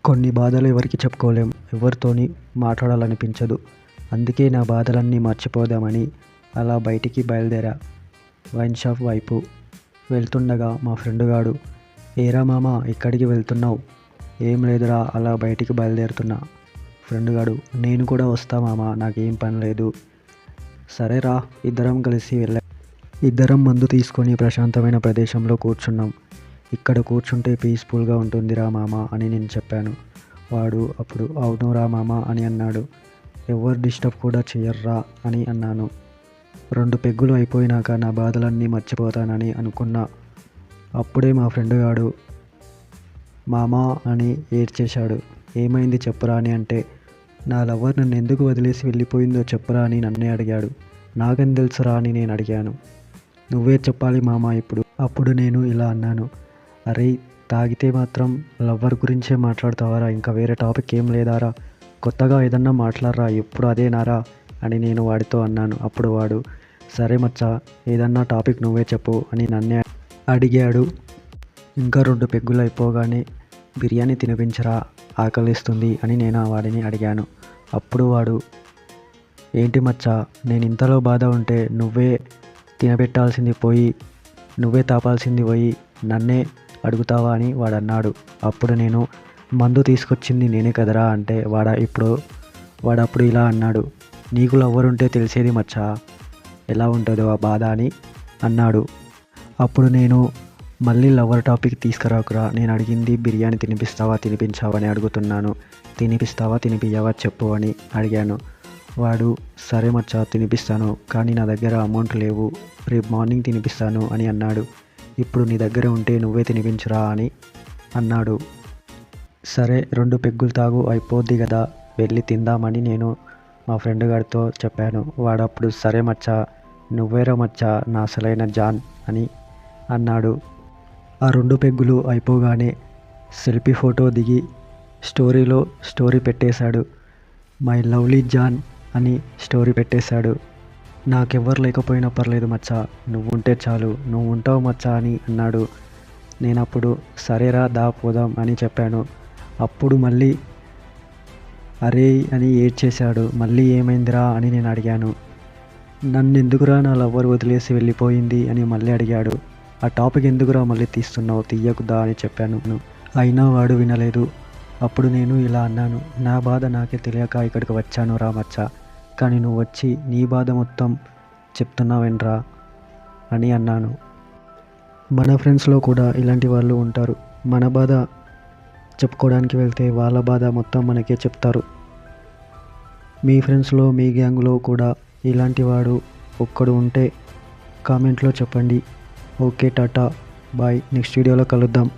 కొన్ని బాధలు ఎవరికి చెప్పుకోలేం, ఎవరితోని మాట్లాడాలనిపించదు. అందుకే నా బాధలన్నీ మర్చిపోదామని అలా బయటికి బయలుదేరా. వైన్ షాప్ వైపు వెళ్తుండగా మా ఫ్రెండ్ గాడు, ఏరా మామ ఎక్కడికి వెళ్తున్నావు? ఏం లేదురా అలా బయటికి బయలుదేరుతున్నా. ఫ్రెండ్ గాడు, నేను కూడా వస్తా మామ, నాకేం పని లేదు. సరేరా, ఇద్దరం కలిసి వెళ్ళాం. ఇద్దరం మందు తీసుకొని ప్రశాంతమైన ప్రదేశంలో కూర్చున్నాం. ఇక్కడ కూర్చుంటే పీస్ఫుల్గా ఉంటుందిరా మామ అని నేను చెప్పాను. వాడు అప్పుడు అవునురా మామ అని అన్నాడు. ఎవరు డిస్టర్బ్ కూడా చెయ్యర్రా అని అన్నాను. 2 పెగ్గులు అయిపోయినాక నా బాధలన్నీ మర్చిపోతానని అనుకున్నా. అప్పుడే మా ఫ్రెండ్ గాడు మామా అని ఏడ్చేశాడు. ఏమైంది చెప్పురా అని అంటే, నా లవర్ నన్ను ఎందుకు వదిలేసి వెళ్ళిపోయిందో చెప్పురా అని నన్నే అడిగాడు. నాకేం తెలుసురా అని నేను అడిగాను. నువ్వే చెప్పాలి మామ ఇప్పుడు. అప్పుడు నేను ఇలా అన్నాను, అరే తాగితే మాత్రం లవ్వర్ గురించే మాట్లాడతావారా, ఇంకా వేరే టాపిక్ ఏం లేదారా, కొత్తగా ఏదన్నా మాట్లాడరా, ఎప్పుడు అదేనారా అని నేను వాడితో అన్నాను. అప్పుడు వాడు, సరే మచ్చా ఏదన్నా టాపిక్ నువ్వే చెప్పు అని నన్నే అడిగాడు. ఇంకా 2 పెగ్గులు అయిపోగానే బిర్యానీ తినిపించరా, ఆకలిస్తుంది అని నేను వాడిని అడిగాను. అప్పుడు వాడు, ఏంటి మచ్చా, నేను ఇంతలో బాధ ఉంటే నువ్వే తినబెట్టాల్సింది పోయి, నువ్వే తాపాల్సింది పోయి నన్నే అడుగుతావా అని వాడు అన్నాడు. అప్పుడు నేను, మందు తీసుకొచ్చింది నేనే కదరా అంటే వాడప్పుడు ఇలా అన్నాడు, నీకు లవ్వరుంటే తెలిసేది మచ్చా ఎలా ఉంటుందో ఆ బాధ అని అన్నాడు. అప్పుడు నేను, మళ్ళీ లవర్ టాపిక్ తీసుకురాకురా, నేను అడిగింది బిర్యానీ తినిపిస్తావా తినిపించావా అని అడుగుతున్నాను. తినిపిస్తావా తినిపియ్యవా చెప్పు అని అడిగాను. వాడు, సరే మచ్చా తినిపిస్తాను, కానీ నా దగ్గర అమౌంట్ లేవు, రేపు మార్నింగ్ తినిపిస్తాను అని అన్నాడు. ఇప్పుడు నీ దగ్గర ఉంటే నువ్వే తినిపించురా అని అన్నాడు. సరే 2 పెగ్గులు తాగు అయిపోద్ది కదా, వెళ్ళి తిందామని నేను మా ఫ్రెండ్ గారితో చెప్పాను. వాడప్పుడు, సరే మచ్చా, నువ్వేరా మచ్చా నా అసలైన జాన్ అని అన్నాడు. ఆ 2 పెగ్గులు అయిపోగానే సెల్ఫీ ఫోటో దిగి స్టోరీ పెట్టేశాడు. మై లవ్లీ జాన్ అని స్టోరీ పెట్టేశాడు. నాకెవ్వరు లేకపోయినా పర్లేదు మచ్చా, నువ్వుంటే చాలు, నువ్వు ఉంటావు మచ్చా అని అన్నాడు. నేనప్పుడు సరేరా దా పోదాం అని చెప్పాను. అప్పుడు మళ్ళీ అరే అని ఏడ్చేశాడు. మళ్ళీ ఏమైందిరా అని నేను అడిగాను. నన్ను ఎందుకురా నా లవ్వర్ వదిలేసి వెళ్ళిపోయింది అని మళ్ళీ అడిగాడు. ఆ టాపిక్ ఎందుకురా మళ్ళీ తీస్తున్నావు, తీయకుదా అని చెప్పాను. అయినా వాడు వినలేదు. అప్పుడు నేను ఇలా అన్నాను, నా బాధ నాకే తెలియక ఇక్కడికి వచ్చాను రా మచ్చా, కానీ నువ్వు వచ్చి నీ బాధ మొత్తం చెప్తున్నావేంట్రా అని అన్నాను. మన ఫ్రెండ్స్లో కూడా ఇలాంటి వాళ్ళు ఉంటారు. మన బాధ చెప్పుకోవడానికి వెళ్తే వాళ్ళ బాధ మొత్తం మనకే చెప్తారు. మీ ఫ్రెండ్స్లో మీ గ్యాంగ్లో కూడా ఇలాంటి వాడు ఒక్కడు ఉంటే కామెంట్లో చెప్పండి. ఓకే టాటా బాయ్, నెక్స్ట్ వీడియోలో కలుద్దాం.